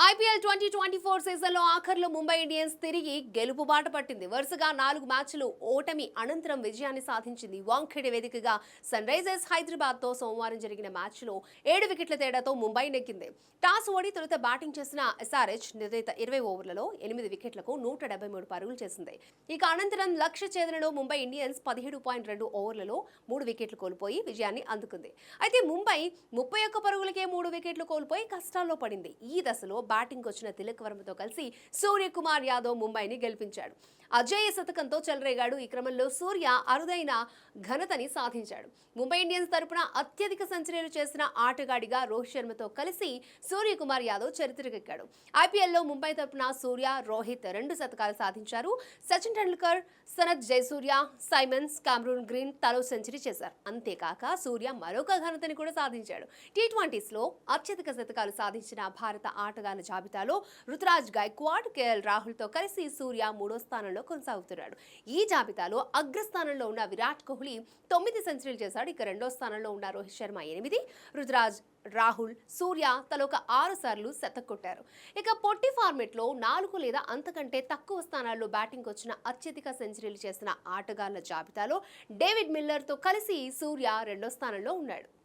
IPL 2024 సీజన్లో ఆఖర్లో Mumbai Indians తిరిగి గెలుపు బాట పట్టింది. వరుసగా 4 మ్యాచ్లు ఓటమి అనంతరం విజయాన్ని సాధించింది. వాంఖేడే వేదికగా సన్ రైజర్స్ హైదరాబాద్తో సోమవారం జరిగిన మ్యాచ్లో 7 వికెట్ల తేడాతో ముంబై నెగ్గింది. టాస్ ఓడి తొలుత బ్యాటింగ్ చేసిన ఎస్ఆర్హెచ్ నిర్ణీత 20 ఓవర్లలో 8 వికెట్లకు 173 పరుగులు చేసింది. ఇక అనంతరం లక్ష్య ఛేదనలో ముంబై ఇండియన్స్ 17.2 ఓవర్లలో 3 వికెట్లు కోల్పోయి విజయాన్ని అందుకుంది. అయితే ముంబై 31 పరుగులకే 3 వికెట్లు కోల్పోయి కష్టాల్లో పడింది. ఈ దశలో బ్యాటింగ్ వచ్చిన తిలక్ వర్మతో కలిసి సూర్యకుమార్ యాదవ్ ముంబైని గెలిపించాడు. అజేయ శతకంతో చెలరేగాడు. ఈ క్రమంలో సూర్య అరుదైన ఘనతని సాధించాడు. ముంబై ఇండియన్స్ తరపున అత్యధిక సెంచరీలు చేసిన ఆటగాడిగా రోహిత్ శర్మతో కలిసి సూర్యకుమార్ యాదవ్ చరిత్రకెక్కాడు. ఐపీఎల్లో ముంబై తరపున సూర్య, రోహిత్ 2 శతకాలు సాధించారు. సచిన్ టెండూల్కర్, సనత్ జయసూర్య, సైమన్స్, కామ్రూన్ గ్రీన్ తలో సెంచరీ చేశారు. అంతేకాక సూర్య మరొక ఘనతని కూడా సాధించాడు. టీ20లో అత్యధిక శతకాలు సాధించిన భారత ఆటగాళ్ల జాబితాలో రుతురాజ్ గైక్వాడ్, కేఎల్ రాహుల్తో కలిసి సూర్య 3వ స్థానంలో కొనసాగుతున్నాడు. ఈ జాబితాలో అగ్రస్థానంలో ఉన్న విరాట్ కోహ్లీ 9 సెంచరీలు చేశాడు. ఇక 2వ స్థానంలో ఉన్న రోహిత్ శర్మ 8, రుతురాజ్, రాహుల్, సూర్య తలొక 6 సార్లు శతకొట్టారు. ఇక పొట్టి ఫార్మెట్లో 4 లేదా అంతకంటే తక్కువ స్థానాల్లో బ్యాటింగ్ వచ్చిన అత్యధిక సెంచరీలు చేసిన ఆటగాళ్ల జాబితాలో డేవిడ్ మిల్లర్తో కలిసి సూర్య 2వ స్థానంలో ఉన్నాడు.